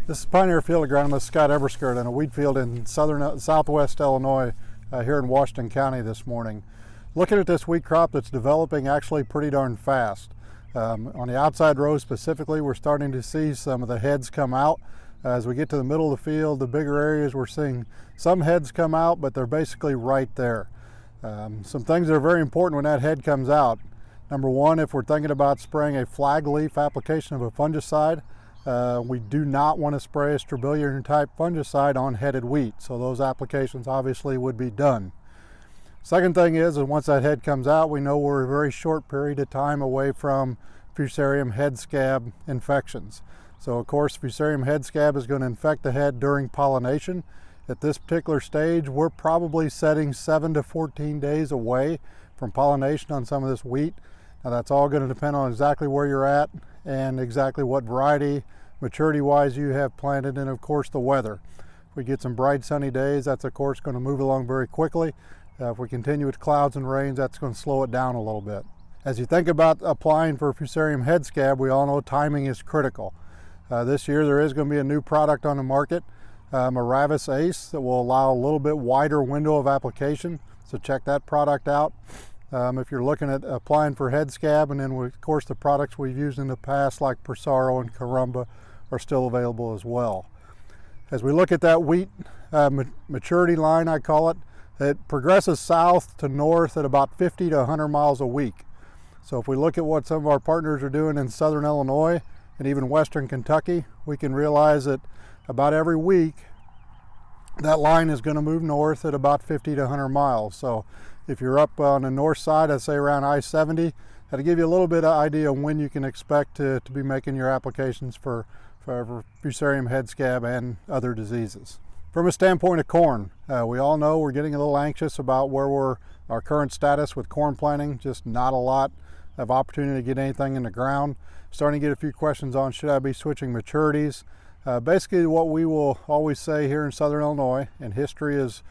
This is Pioneer Field Agronomist Scott Eversgerd in a wheat field in southwest Illinois here in Washington County this morning. Looking at this wheat crop that's developing actually pretty darn fast. On the outside row specifically, we're starting to see some of the heads come out. As we get to the middle of the field, the bigger areas, we're seeing some heads come out, but they're basically right there. Some things that are very important when that head comes out. Number one, if we're thinking about spraying a flag leaf application of a fungicide, we do not want to spray a strobilurin type fungicide on headed wheat, so those applications obviously would be done. Second thing is once that head comes out, we know we're a very short period of time away from Fusarium head scab infections. So of course Fusarium head scab is going to infect the head during pollination. At this particular stage, we're probably setting 7 to 14 days away from pollination on some of this wheat. Now that's all going to depend on exactly where you're at and exactly what variety, maturity wise, you have planted, and of course the weather. If we get some bright sunny days, that's of course going to move along very quickly. If we continue with clouds and rains, that's going to slow it down a little bit. As you think about applying for Fusarium head scab, we all know timing is critical. This year there is going to be a new product on the market, Ravis Ace, that will allow a little bit wider window of application, so check that product out. If you're looking at applying for head scab, and then of course the products we've used in the past like Prosaro and Carumba are still available as well. As we look at that wheat maturity line, I call it, it progresses south to north at about 50 to 100 miles a week. So if we look at what some of our partners are doing in southern Illinois and even western Kentucky, we can realize that about every week that line is going to move north at about 50 to 100 miles. So if you're up on the north side, I'd say around I-70, that'll give you a little bit of idea of when you can expect to be making your applications for Fusarium head scab and other diseases. From a standpoint of corn, we all know we're getting a little anxious about where our current status with corn planting. Just not a lot of opportunity to get anything in the ground. Starting to get a few questions on should I be switching maturities. Basically what we will always say here in southern Illinois, and history has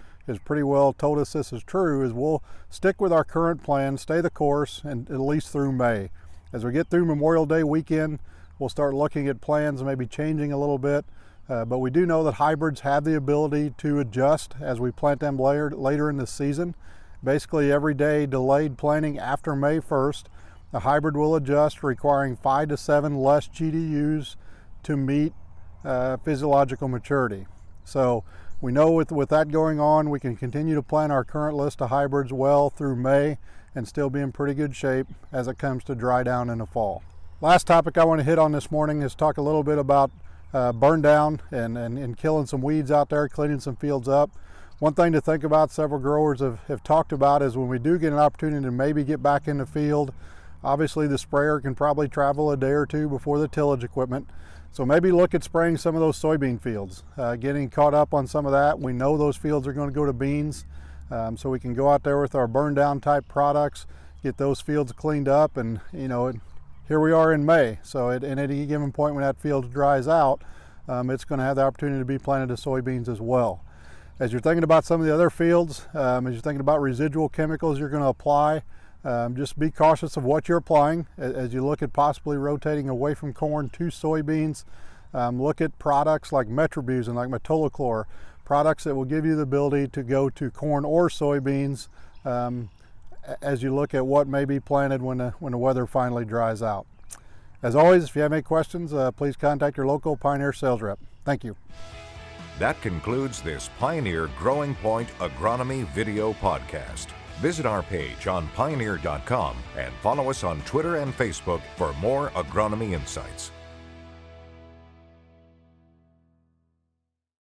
pretty well told us this is true, is we'll stick with our current plan, stay the course, and at least through May. As we get through Memorial Day weekend, we'll start looking at plans, maybe changing a little bit. But we do know that hybrids have the ability to adjust as we plant them later in the season. Basically every day delayed planting after May 1st, the hybrid will adjust, requiring 5 to 7 less GDUs to meet physiological maturity. So we know with that going on, we can continue to plan our current list of hybrids well through May and still be in pretty good shape as it comes to dry down in the fall. Last topic I want to hit on this morning is talk a little bit about burn down and killing some weeds out there, cleaning some fields up. One thing to think about, several growers have talked about, is when we do get an opportunity to maybe get back in the field, obviously the sprayer can probably travel a day or two before the tillage equipment. So maybe look at spraying some of those soybean fields, getting caught up on some of that. We know those fields are going to go to beans, so we can go out there with our burn down type products, get those fields cleaned up, and here we are in May, so at any given point when that field dries out, it's going to have the opportunity to be planted to soybeans as well. As you're thinking about some of the other fields, as you're thinking about residual chemicals you're going to apply, just be cautious of what you're applying as you look at possibly rotating away from corn to soybeans. Look at products like Metribuzin, like Metolachlor, products that will give you the ability to go to corn or soybeans as you look at what may be planted when the weather finally dries out. As always, if you have any questions, please contact your local Pioneer sales rep. Thank you. That concludes this Pioneer Growing Point Agronomy video podcast. Visit our page on pioneer.com and follow us on Twitter and Facebook for more agronomy insights.